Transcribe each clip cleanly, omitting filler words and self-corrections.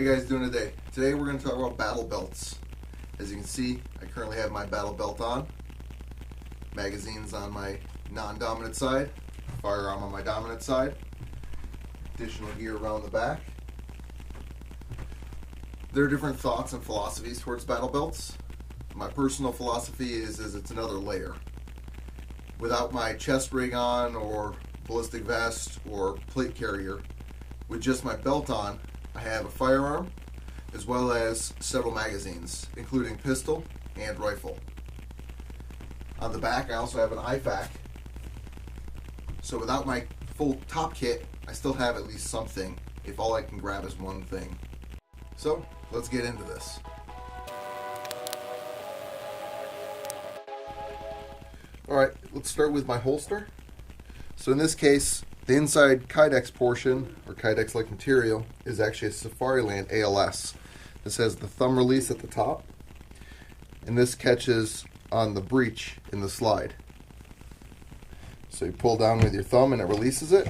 How you guys doing today? Today we're going to talk about battle belts. As you can see, I currently have my battle belt on. Magazines on my non-dominant side, firearm on my dominant side, additional gear around the back. There are different thoughts and philosophies towards battle belts. My personal philosophy is it's another layer. Without my chest rig on or ballistic vest or plate carrier, with just my belt on, I have a firearm as well as several magazines, including pistol and rifle. On the back, I also have an IFAK. So without my full top kit, I still have at least something if all I can grab is one thing. So let's get into this. Alright, let's start with my holster. So in this case, the inside Kydex portion, or Kydex-like material, is actually a Safariland ALS. This has the thumb release at the top, and this catches on the breech in the slide. So you pull down with your thumb and it releases it.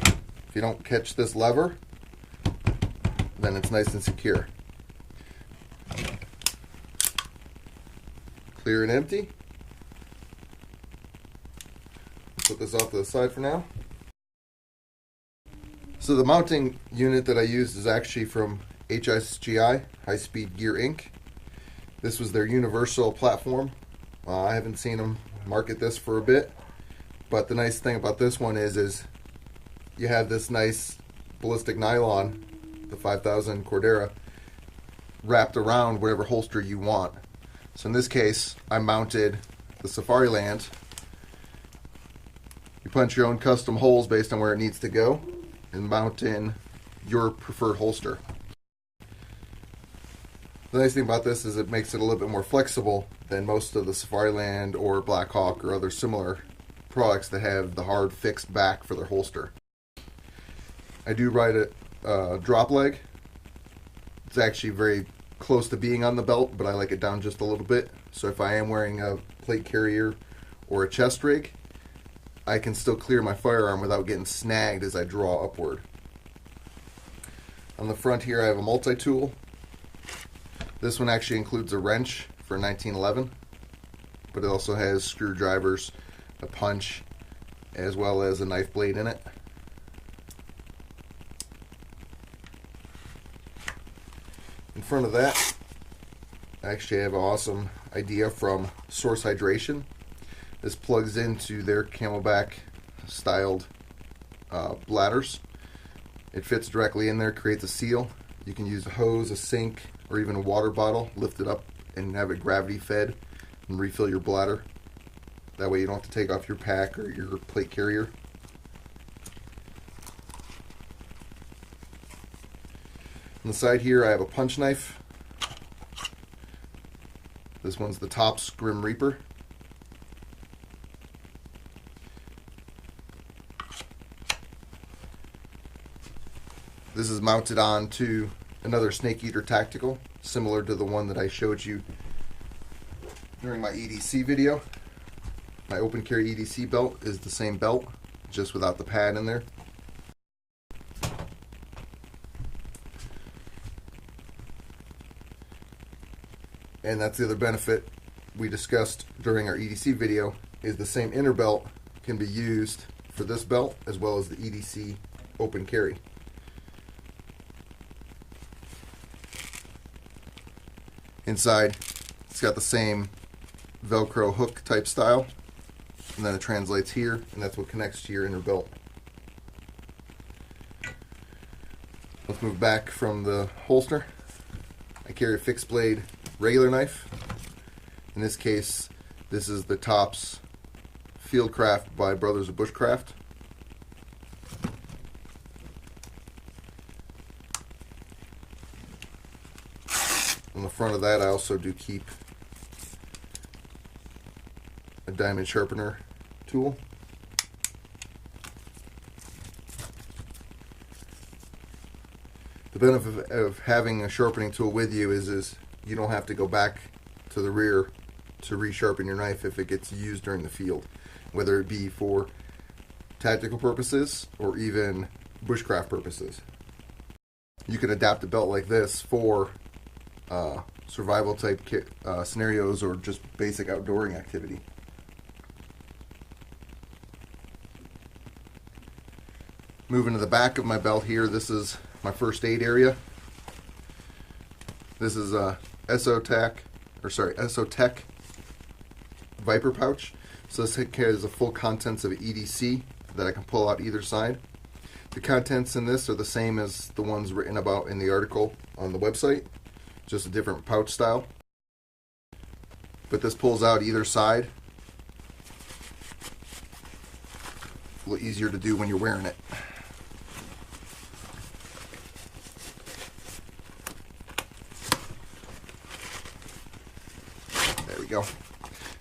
If you don't catch this lever, then it's nice and secure. Clear and empty. Put this off to the side for now. So the mounting unit that I used is actually from HSGI, High Speed Gear Inc. This was their universal platform. I haven't seen them market this for a bit, but the nice thing about this one is you have this nice ballistic nylon, the 5000 Cordura, wrapped around whatever holster you want. So in this case, I mounted the Safariland. You punch your own custom holes based on where it needs to go and mount in your preferred holster. The nice thing about this is it makes it a little bit more flexible than most of the Safariland or Blackhawk or other similar products that have the hard fixed back for their holster. I do ride a drop leg. It's actually very close to being on the belt, but I like it down just a little bit. So if I am wearing a plate carrier or a chest rig, I can still clear my firearm without getting snagged as I draw upward. On the front here I have a multi-tool. This one actually includes a wrench for 1911, but it also has screwdrivers, a punch, as well as a knife blade in it. In front of that, I actually have an awesome idea from Source Hydration. This plugs into their Camelback styled bladders. It fits directly in there, creates a seal. You can use a hose, a sink, or even a water bottle, lift it up and have it gravity fed and refill your bladder. That way you don't have to take off your pack or your plate carrier. On the side here I have a punch knife. This one's the Tops Grim Reaper. This is mounted onto another Snake Eater Tactical, similar to the one that I showed you during my EDC video. My open carry EDC belt is the same belt, just without the pad in there. And that's the other benefit we discussed during our EDC video, is the same inner belt can be used for this belt as well as the EDC open carry. Inside, it's got the same Velcro hook type style, and then it translates here, and that's what connects to your inner belt. Let's move back from the holster. I carry a fixed blade regular knife. In this case, this is the Tops Fieldcraft by Brothers of Bushcraft. On the front of that, I also do keep a diamond sharpener tool. The benefit of having a sharpening tool with you is you don't have to go back to the rear to resharpen your knife if it gets used during the field, whether it be for tactical purposes or even bushcraft purposes. you can adapt a belt like this for survival type scenarios or just basic outdooring activity. Moving to the back of my belt here, this is my first aid area. This is a ESOTech Viper pouch. So this carries the full contents of EDC that I can pull out either side. The contents in this are the same as the ones written about in the article on the website, just a different pouch style. But this pulls out either side. A little easier to do when you're wearing it. There we go.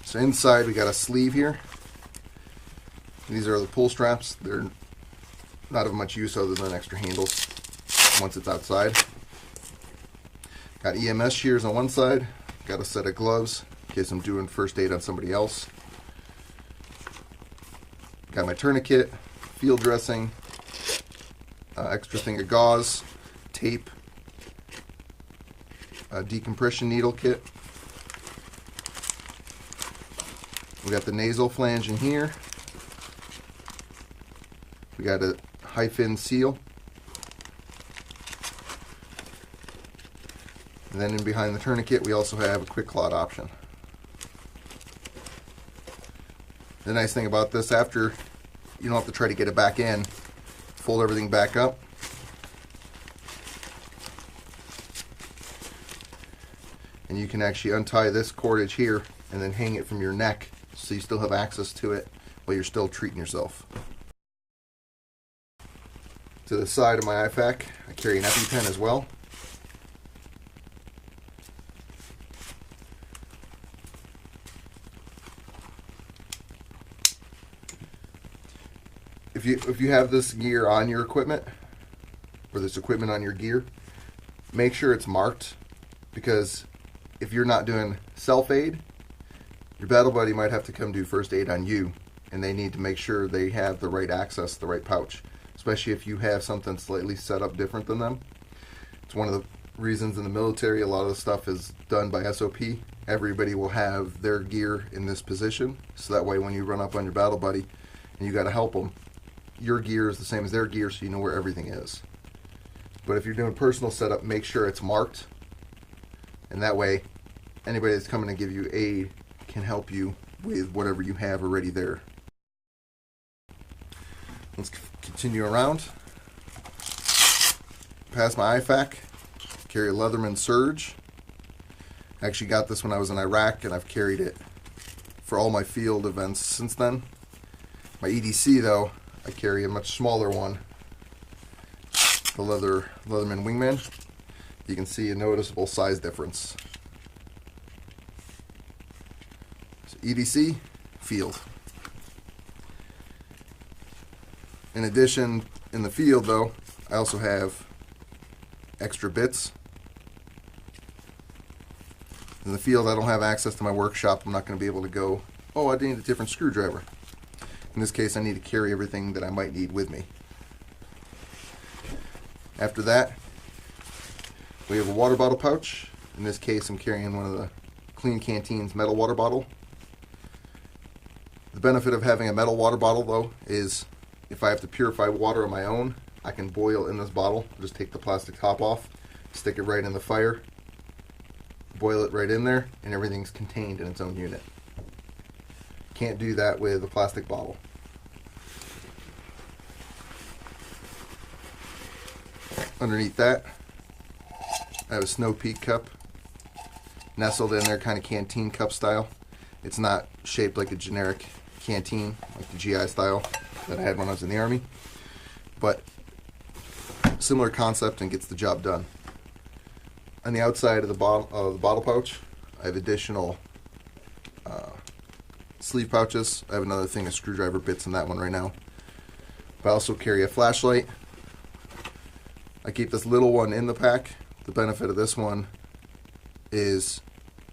So inside we got a sleeve here. These are the pull straps. They're not of much use other than extra handles once it's outside. Got EMS shears on one side. Got a set of gloves in case I'm doing first aid on somebody else. Got my tourniquet, field dressing, extra thing of gauze, tape, a decompression needle kit. We got the nasal flange in here. We got a hyphen seal. And then in behind the tourniquet, we also have a quick clot option. The nice thing about this, after you don't have to try to get it back in, fold everything back up. And you can actually untie this cordage here and then hang it from your neck so you still have access to it while you're still treating yourself. To the side of my IFAK, I carry an EpiPen as well. If you have this gear on your equipment, or this equipment on your gear, make sure it's marked, because if you're not doing self-aid, your battle buddy might have to come do first aid on you, and they need to make sure they have the right access, the right pouch, especially if you have something slightly set up different than them. It's one of the reasons in the military a lot of the stuff is done by SOP. Everybody will have their gear in this position, so that way when you run up on your battle buddy and you got to help them, your gear is the same as their gear, so you know where everything is. But if you're doing personal setup, make sure it's marked, and that way anybody that's coming to give you aid can help you with whatever you have already there. Let's continue around. Past my IFAK, carry a Leatherman Surge. I actually got this when I was in Iraq, and I've carried it for all my field events since then. My EDC though, I carry a much smaller one, the Leatherman Wingman. You can see a noticeable size difference. So EDC, field. In addition, in the field though, I also have extra bits. In the field, I don't have access to my workshop. I'm not going to be able to go, oh, I need a different screwdriver. In this case, I need to carry everything that I might need with me. After that, we have a water bottle pouch. In this case, I'm carrying one of the Clean Canteen's metal water bottle. The benefit of having a metal water bottle, though, is if I have to purify water on my own, I can boil in this bottle. Just take the plastic top off, stick it right in the fire, boil it right in there, and everything's contained in its own unit. Can't do that with a plastic bottle. Underneath that, I have a Snow Peak cup, nestled in there, kind of canteen cup style. It's not shaped like a generic canteen, like the GI style that I had when I was in the Army, but similar concept and gets the job done. On the outside of the bottle pouch, I have additional sleeve pouches. I have another thing of screwdriver bits in that one right now. But I also carry a flashlight. I keep this little one in the pack. The benefit of this one is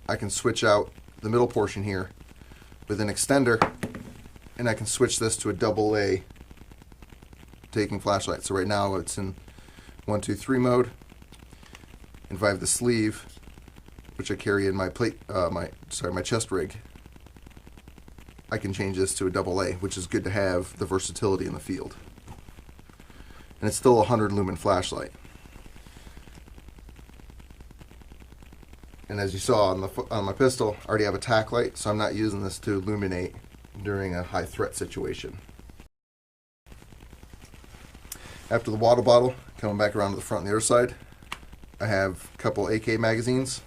I can switch out the middle portion here with an extender, and I can switch this to a AA taking flashlight. So right now it's in 1, 2, 3 mode. And if I have the sleeve, which I carry in my my chest rig, I can change this to a AA, which is good to have the versatility in the field. And it's still a 100 lumen flashlight. And as you saw on my pistol, I already have a tack light, so I'm not using this to illuminate during a high threat situation. After the water bottle, coming back around to the front and the other side, I have a couple AK magazines.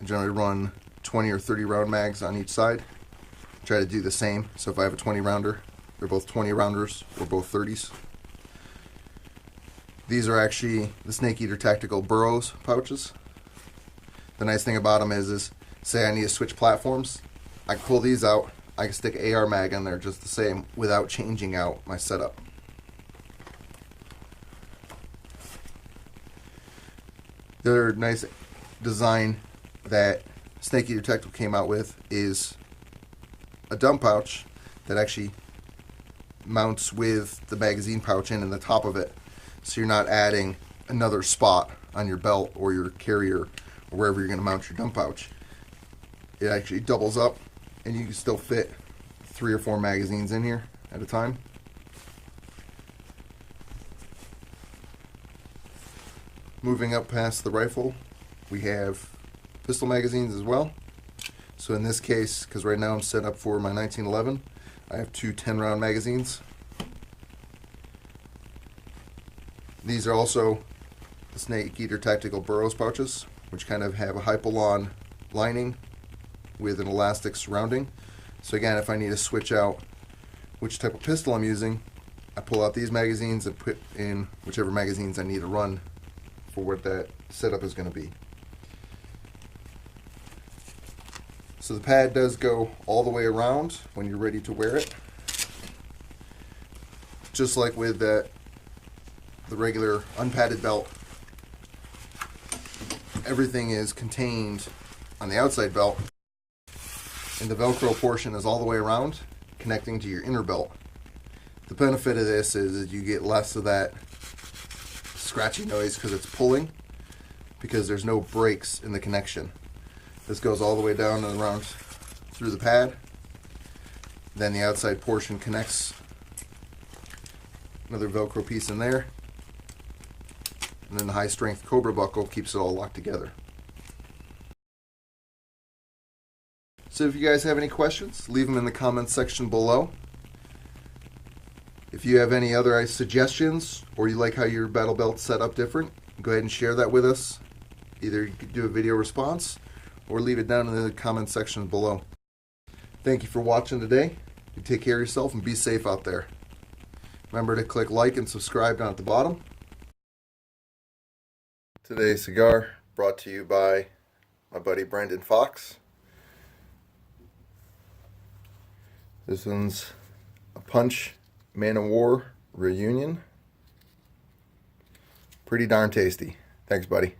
I generally run 20 or 30 round mags on each side. Try to do the same. So if I have a 20 rounder, they're both 20 rounders or both 30s. These are actually the Snake Eater Tactical Burroughs pouches. The nice thing about them is say I need to switch platforms, I can pull these out. I can stick AR mag on there just the same without changing out my setup. The other nice design that Snake Eater Tactical came out with is a dump pouch that actually mounts with the magazine pouch in the top of it, so you're not adding another spot on your belt or your carrier or wherever you're going to mount your dump pouch. It actually doubles up, and you can still fit 3 or 4 magazines in here at a time. Moving up past the rifle, we have pistol magazines as well. So in this case, because right now I'm set up for my 1911, I have 2 10-round magazines. These are also the Snake Eater Tactical Burroughs pouches, which kind of have a Hypalon lining with an elastic surrounding. So again, if I need to switch out which type of pistol I'm using, I pull out these magazines and put in whichever magazines I need to run for what that setup is going to be. So the pad does go all the way around when you're ready to wear it. Just like with the regular unpadded belt, everything is contained on the outside belt, and the Velcro portion is all the way around, connecting to your inner belt. The benefit of this is you get less of that scratchy noise because it's pulling, because there's no breaks in the connection. This goes all the way down and around through the pad. Then the outside portion connects another Velcro piece in there. And then the high strength Cobra buckle keeps it all locked together. So if you guys have any questions, leave them in the comments section below. If you have any other suggestions, or you like how your battle belt's set up different, go ahead and share that with us. Either you could do a video response, or leave it down in the comment section below. Thank you for watching today. You take care of yourself and be safe out there. Remember to click like and subscribe down at the bottom. Today's cigar brought to you by my buddy Brandon Fox. This one's a Punch Man of War Reunion. Pretty darn tasty. Thanks, buddy.